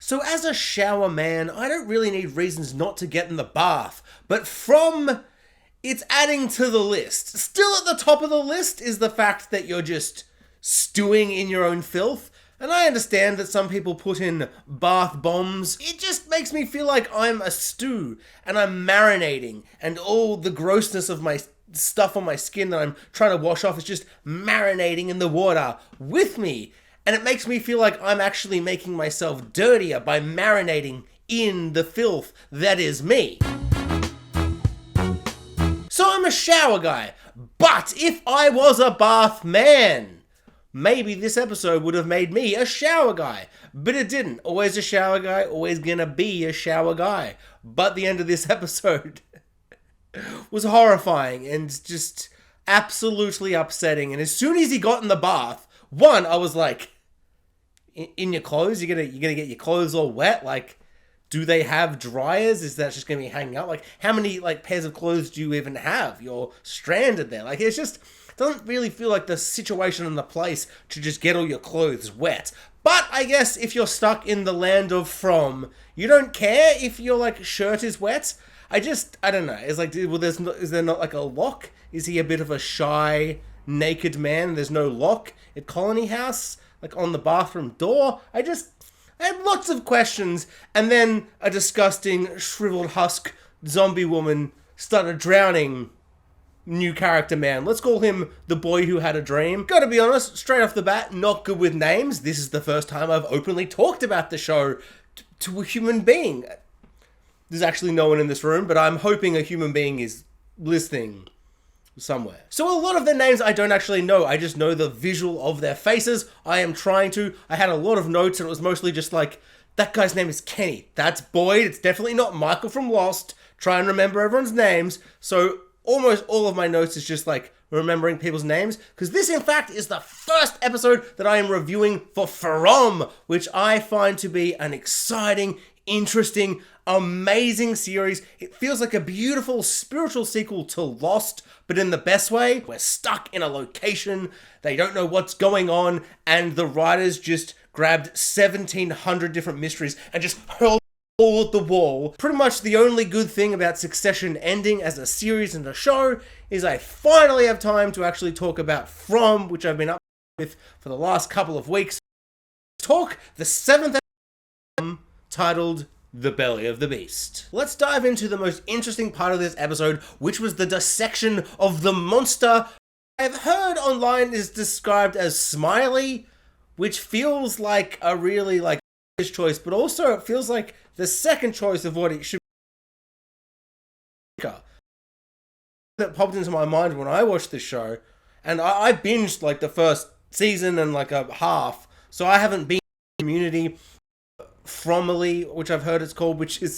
So as a shower man, I don't really need reasons not to get in the bath, but from... it's adding to the list. Still at the top of the list is the fact that you're just stewing in your own filth. And I understand that some people put in bath bombs. It just makes me feel like I'm a stew and I'm marinating, and all the grossness of my stuff on my skin that I'm trying to wash off is just marinating in the water with me. And it makes me feel like I'm actually making myself dirtier by marinating in the filth that is me. So I'm a shower guy, but if I was a bath man, maybe this episode would have made me a shower guy, but it didn't. Always a shower guy, always gonna be a shower guy. But the end of this episode was horrifying and just absolutely upsetting. And as soon as he got in the bath, one, I was like, in your clothes? You're gonna get your clothes all wet? Like, do they have dryers? Is that just gonna be hanging out? Like, how many pairs of clothes do you even have? You're stranded there. Like, it's just doesn't really feel like the situation and the place to just get all your clothes wet. But I guess if you're stuck in the land of From, you don't care if your shirt is wet. I don't know. It's like, is there not a lock? Is he a bit of a shy, naked man? There's no lock at Colony House, on the bathroom door. I had lots of questions, and then a disgusting, shriveled husk zombie woman started drowning new character man. Let's call him the boy who had a dream. Gotta be honest, straight off the bat, not good with names. This is the first time I've openly talked about the show to a human being. There's actually no one in this room, but I'm hoping a human being is listening somewhere. So a lot of their names I don't actually know. I just know the visual of their faces. I had a lot of notes, and it was mostly just that guy's name is Kenny. That's Boyd. It's definitely not Michael from Lost. Try and remember everyone's names. So almost all of my notes is just remembering people's names, because this in fact is the first episode that I am reviewing for From, which I find to be an exciting, interesting, amazing series. It feels like a beautiful spiritual sequel to Lost, but in the best way. We're stuck in a location, they don't know what's going on, and the writers just grabbed 1,700 different mysteries and just hurled all at the wall. Pretty much the only good thing about Succession ending as a series and a show is I finally have time to actually talk about From, which I've been up with for the last couple of weeks. Talk the 7th episode, titled The Belly of the Beast. Let's dive into the most interesting part of this episode, which was the dissection of the monster I've heard online is described as Smiley, which feels like a really choice, but also it feels like the second choice of what it should be. That popped into my mind when I watched this show, and I binged the first season and a half, so I haven't been in Community, Fromily, which I've heard it's called, which is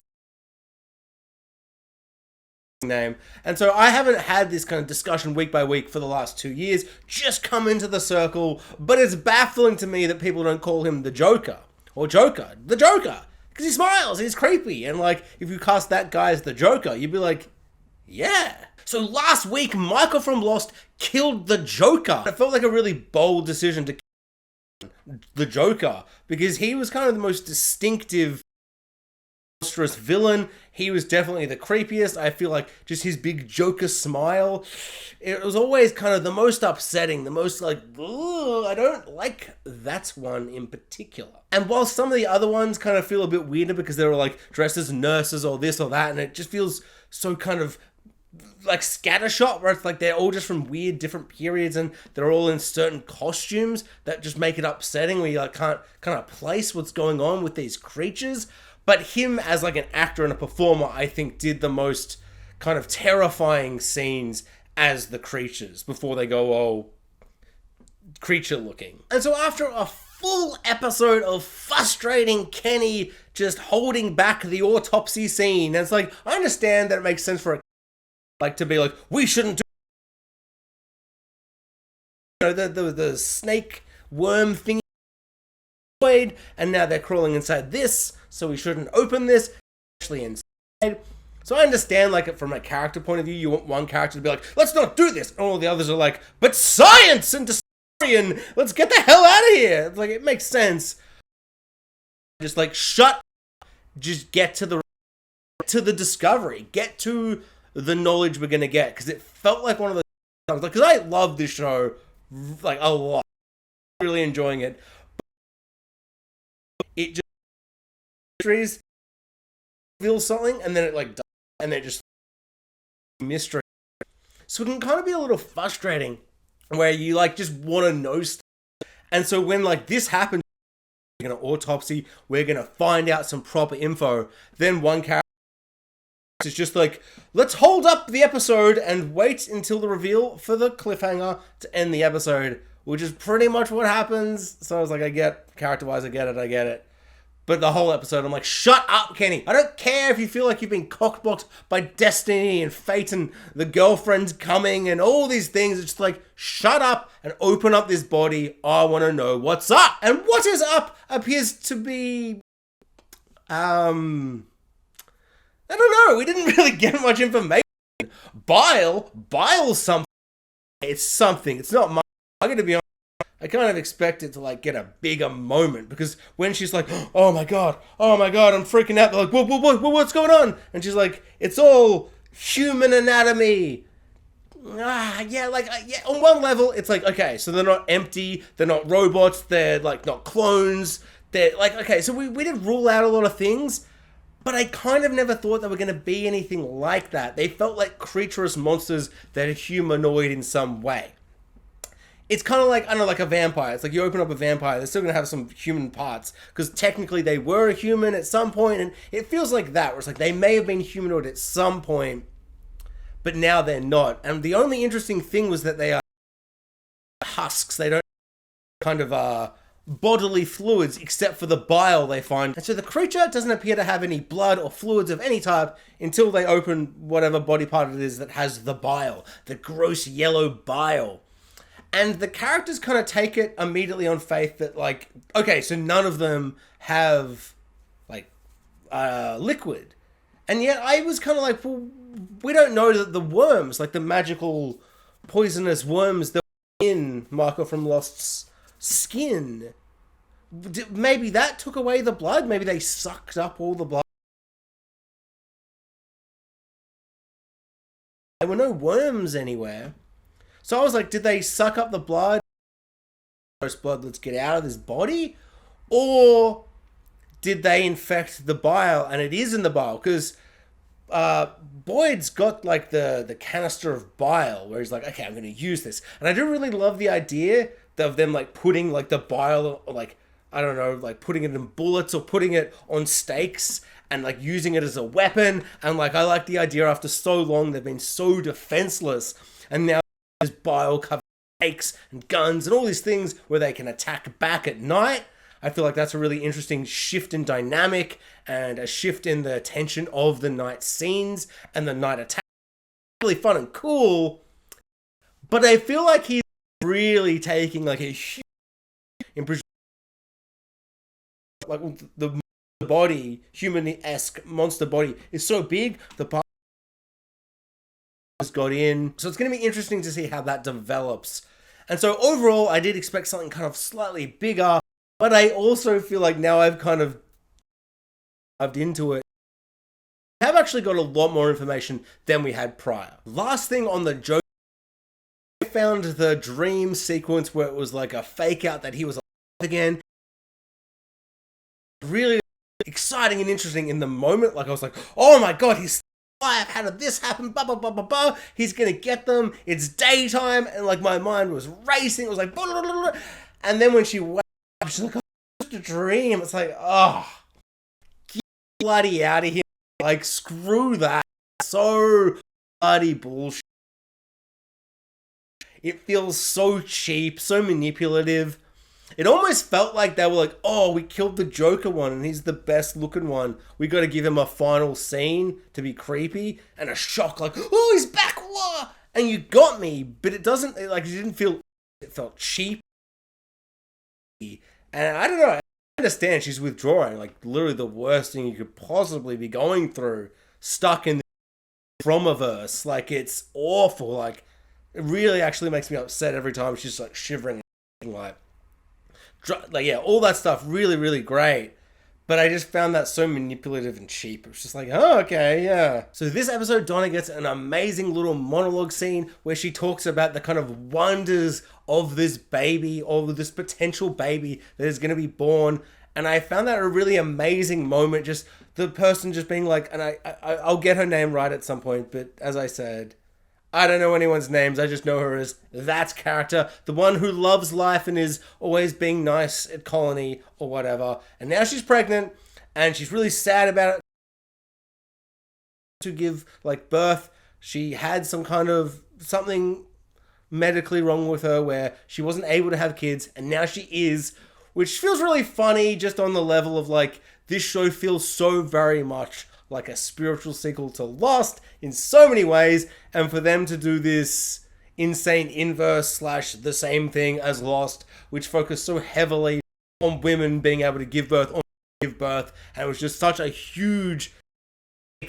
name, and so I haven't had this kind of discussion week by week for the last 2 years, just come into the circle, but it's baffling to me that people don't call him the Joker. Or Joker. The Joker! Because he smiles, and he's creepy, and if you cast that guy as the Joker, you'd be like, yeah. So last week, Michael from Lost killed the Joker. It felt like a really bold decision to kill the Joker, because he was kind of the most distinctive, monstrous villain. He was definitely the creepiest. I feel like just his big Joker smile, it was always kind of the most upsetting, the most I don't like that one in particular. And while some of the other ones kind of feel a bit weirder because they were dressed as nurses or this or that, and it just feels so kind of scattershot, where it's they're all just from weird different periods and they're all in certain costumes that just make it upsetting, where you can't kind of place what's going on with these creatures. But him as an actor and a performer, I think, did the most kind of terrifying scenes as the creatures before they go all creature looking. And so after a full episode of frustrating Kenny just holding back the autopsy scene, and it's I understand that it makes sense for a to be we shouldn't do the snake worm thing, and now they're crawling inside this, so we shouldn't open this, actually inside. So I understand, from a character point of view, you want one character to be let's not do this, and all the others are but science and dystopian, let's get the hell out of here. It's it makes sense. Just like, shut up. Just get to the discovery. Get to the knowledge we're going to get. Because it felt like one of those times. Like, because I love this show, like, a lot. Really enjoying it. But it just reveals something, and then it, like, does, and then just mystery. So it can kind of be a little frustrating, where you, like, just want to know stuff. And so when, like, this happens, we're going to autopsy, we're going to find out some proper info, then one character is just like, let's hold up the episode and wait until the reveal for the cliffhanger to end the episode, which is pretty much what happens. So I was like, I get, character-wise, I get it. But the whole episode, I'm like, shut up, Kenny. I don't care if you feel like you've been cockblocked by destiny and fate and the girlfriend's coming and all these things. It's just like, shut up and open up this body. I want to know what's up. And what is up appears to be... I don't know. We didn't really get much information. Bile something. It's something. It's not much. I'm going to be honest. I kind of expect it to, like, get a bigger moment, because when she's like, oh my god, I'm freaking out. They're like, what's going on? And she's like, it's all human anatomy. Yeah, on one level, it's like, okay, so they're not empty, they're not robots, they're, like, not clones. They're, like, okay, so we did rule out a lot of things, but I kind of never thought they were going to be anything like that. They felt like creaturous monsters that are humanoid in some way. It's kind of like, I don't know, like a vampire. It's like you open up a vampire, they're still going to have some human parts, because technically they were a human at some point, and it feels like that, where it's like they may have been humanoid at some point, but now they're not. And the only interesting thing was that they are husks. They don't kind of bodily fluids, except for the bile they find. And so the creature doesn't appear to have any blood or fluids of any type until they open whatever body part it is that has the bile, the gross yellow bile. And the characters kind of take it immediately on faith that, like, okay, so none of them have, like, liquid. And yet I was kind of like, well, we don't know that the worms, like the magical poisonous worms that were in Marco from Lost's skin, maybe that took away the blood? Maybe they sucked up all the blood? There were no worms anywhere. So I was like, did they suck up the blood? Gross blood, let's get out of this body? Or did they infect the bile and it is in the bile? Because Boyd's got like the canister of bile where he's like, okay, I'm going to use this. And I do really love the idea of them like putting like the bile, or, like, I don't know, like putting it in bullets or putting it on stakes and like using it as a weapon. And like, I like the idea after so long they've been so defenseless, and now there's bile covered stakes and guns and all these things where they can attack back at night. I feel like that's a really interesting shift in dynamic and a shift in the tension of the night scenes and the night attack. Really fun and cool, but I feel like he's really taking like a huge impression. Like the body, human-esque monster body is so big, the part got in. So it's going to be interesting to see how that develops. And so overall, I did expect something kind of slightly bigger, but I also feel like now I've kind of dived into it. I have actually got a lot more information than we had prior. Last thing on the joke, I found the dream sequence where it was like a fake out that he was alive again. Really exciting and interesting in the moment. Like I was like, oh my god, he's alive. How did this happen? Blah, blah, blah, blah, blah. He's gonna get them. It's daytime. And like my mind was racing. It was like, blah, blah, blah, blah. And then when she wakes up, she's like, oh, it's just a dream. It's like, oh, get bloody out of here. Like, screw that. So bloody bullshit. It feels so cheap, so manipulative. It almost felt like they were like, oh, we killed the Joker one and he's the best looking one. We got to give him a final scene to be creepy and a shock like, oh, he's back. Whoa! And you got me, but it doesn't, like, it didn't feel, it felt cheap. And I don't know, I understand she's withdrawing, like literally the worst thing you could possibly be going through, stuck in the Fromiverse. Like, it's awful. Like, it really actually makes me upset every time she's like shivering and like yeah, all that stuff really, really great. But I just found that so manipulative and cheap. It was just like, oh, okay, yeah. So this episode, Donna gets an amazing little monologue scene where she talks about the kind of wonders of this baby, or this potential baby that is going to be born. And I found that a really amazing moment. Just the person just being like, and I'll get her name right at some point, but as I said, I don't know anyone's names. I just know her as that character, the one who loves life and is always being nice at Colony or whatever. And now she's pregnant and she's really sad about it. To give like birth, she had some kind of something medically wrong with her where she wasn't able to have kids, and now she is, which feels really funny just on the level of like, this show feels so very much like a spiritual sequel to Lost in so many ways, and for them to do this insane inverse / the same thing as Lost, which focused so heavily on women being able to give birth, and it was just such a huge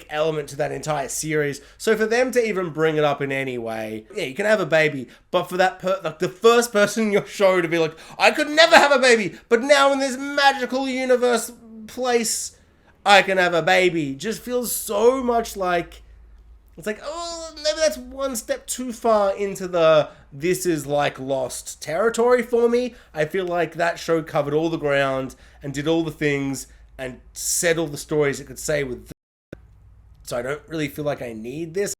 element to that entire series. So for them to even bring it up in any way, yeah, you can have a baby, but for that like the first person in your show to be like, I could never have a baby, but now in this magical universe place, I can have a baby, just feels so much like, it's like, oh, maybe that's one step too far into the this is like Lost territory for me. I feel like that show covered all the ground and did all the things and said all the stories it could say with this. So I don't really feel like I need this.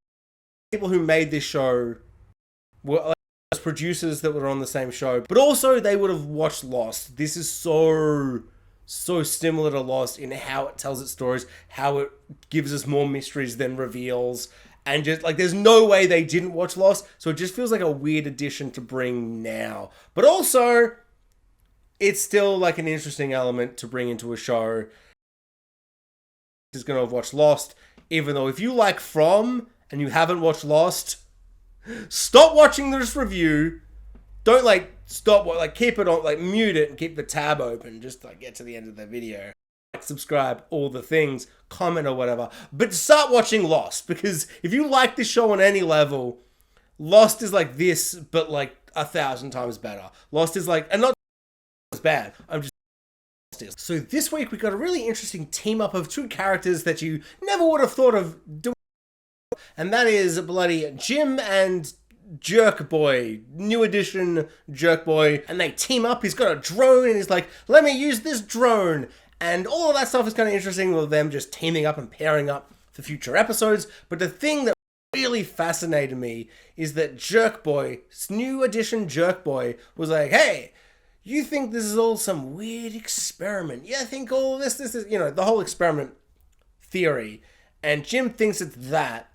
People who made this show were like producers that were on the same show, but also they would have watched Lost. This is so similar to Lost in how it tells its stories, how it gives us more mysteries than reveals, and just like there's no way they didn't watch Lost, so it just feels like a weird addition to bring now. But also, it's still like an interesting element to bring into a show. Is going to have watched Lost, even though if you like From and you haven't watched Lost, stop watching this review. Don't like stop, like keep it on, like mute it and keep the tab open just to like get to the end of the video. Like, subscribe, all the things, comment or whatever. But start watching Lost, because if you like this show on any level, Lost is like this, but like 1,000 times better. Lost is like, and not as bad. I'm just. So this week we got a really interesting team up of two characters that you never would have thought of doing, and that is bloody Jim and Jerk Boy, new edition Jerk Boy, and they team up. He's got a drone and he's like, let me use this drone, and all of that stuff is kind of interesting with them just teaming up and pairing up for future episodes. But the thing that really fascinated me is that Jerk Boy, new edition Jerk Boy, was like, hey, you think this is all some weird experiment? Yeah, I think all this is, you know, the whole experiment theory. And Jim thinks it's that.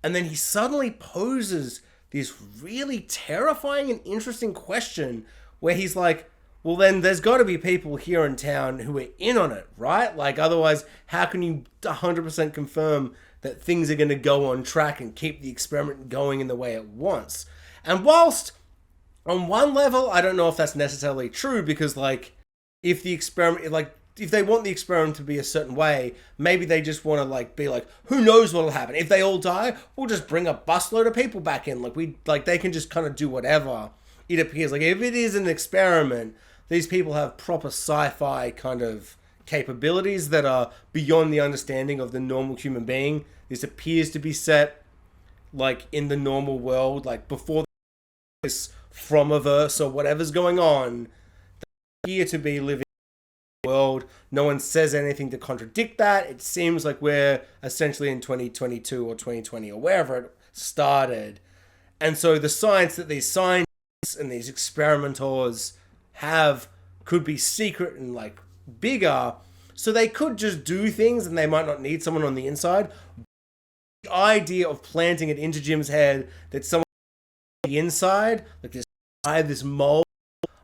And then he suddenly poses this really terrifying and interesting question where he's like, well, then there's got to be people here in town who are in on it, right? Like, otherwise, how can you 100% confirm that things are going to go on track and keep the experiment going in the way it wants? And whilst on one level, I don't know if that's necessarily true, because like, if the experiment, like, if they want the experiment to be a certain way, maybe they just want to like be like, who knows what'll happen? If they all die, we'll just bring a busload of people back in. Like they can just kind of do whatever it appears. Like if it is an experiment, these people have proper sci-fi kind of capabilities that are beyond the understanding of the normal human being. This appears to be set like in the normal world, like before this from a verse or whatever's going on. They appear to be living world. No one says anything to contradict that. It seems like we're essentially in 2022 or 2020 or wherever it started. And so the science that these scientists and these experimenters have could be secret and like bigger. So they could just do things and they might not need someone on the inside. The idea of planting it into Jim's head that someone on the inside, like this mole,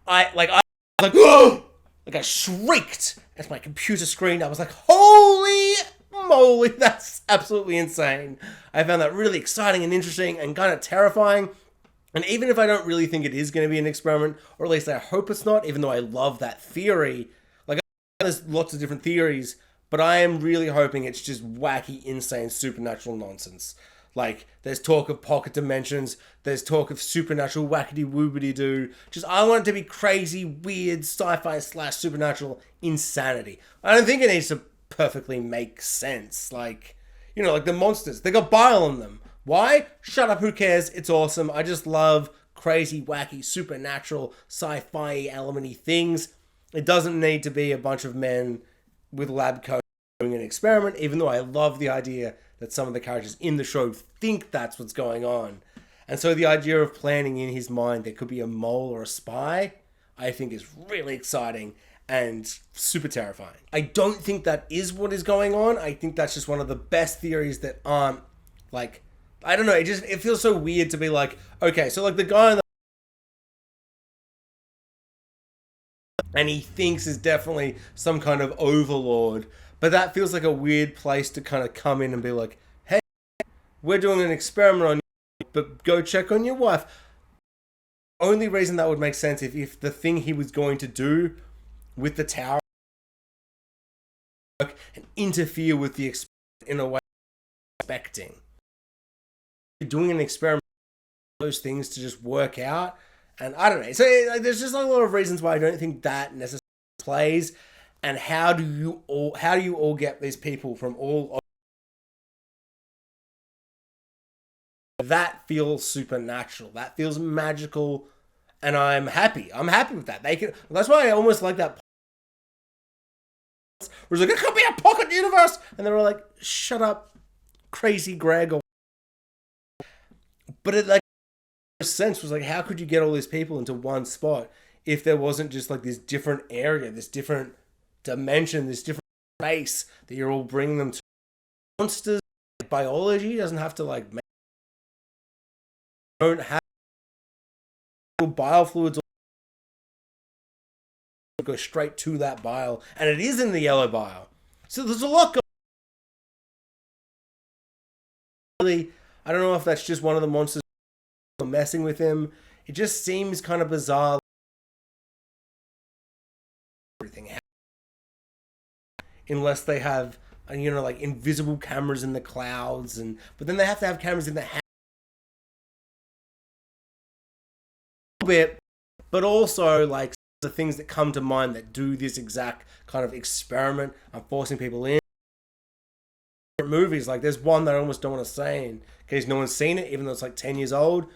I whoa! Like I shrieked at my computer screen. I was like, holy moly, that's absolutely insane. I found that really exciting and interesting and kind of terrifying. And even if I don't really think it is going to be an experiment, or at least I hope it's not, even though I love that theory, like there's lots of different theories, but I am really hoping it's just wacky, insane, supernatural nonsense. Like, there's talk of pocket dimensions. There's talk of supernatural wackety woobity doo. Just, I want it to be crazy, weird, sci-fi / supernatural insanity. I don't think it needs to perfectly make sense. Like, you know, like the monsters. They got bile on them. Why? Shut up, who cares? It's awesome. I just love crazy, wacky, supernatural, sci-fi elementy things. It doesn't need to be a bunch of men with lab coats doing an experiment, even though I love the idea that some of the characters in the show think that's what's going on. And so the idea of planning in his mind there could be a mole or a spy, I think is really exciting and super terrifying. I don't think that is what is going on. I think that's just one of the best theories that aren't, like, I don't know, it feels so weird to be like, okay, so like the guy in the and he thinks is definitely some kind of overlord. But that feels like a weird place to kind of come in and be like, hey, we're doing an experiment on you, but go check on your wife. Only reason that would make sense if the thing he was going to do with the tower and interfere with the experiment in a way expecting. Doing an experiment, those things to just work out. And I don't know. So there's just a lot of reasons why I don't think that necessarily plays. And how do you all get these people from all over? That feels supernatural. That feels magical, and I'm happy. I'm happy with that. That's why I almost like that. Where it's like, it could be a pocket universe, and they were like, "Shut up, crazy Greg." But it like sense was like, how could you get all these people into one spot if there wasn't just like this different area, this different dimension, this different space that you're all bringing them to? Monsters, biology doesn't have to like make, don't have biofluids go straight to that bile, and it is in the yellow bile. So there's a lot going. I don't know if that's just one of the monsters messing with him. It just seems kind of bizarre. Everything, unless they have, you know, like invisible cameras in the clouds, but then they have to have cameras in the house. A bit, but also like the things that come to mind that do this exact kind of experiment. I'm forcing people in. Movies, like there's one that I almost don't want to say in case no one's seen it, even though it's like 10 years old.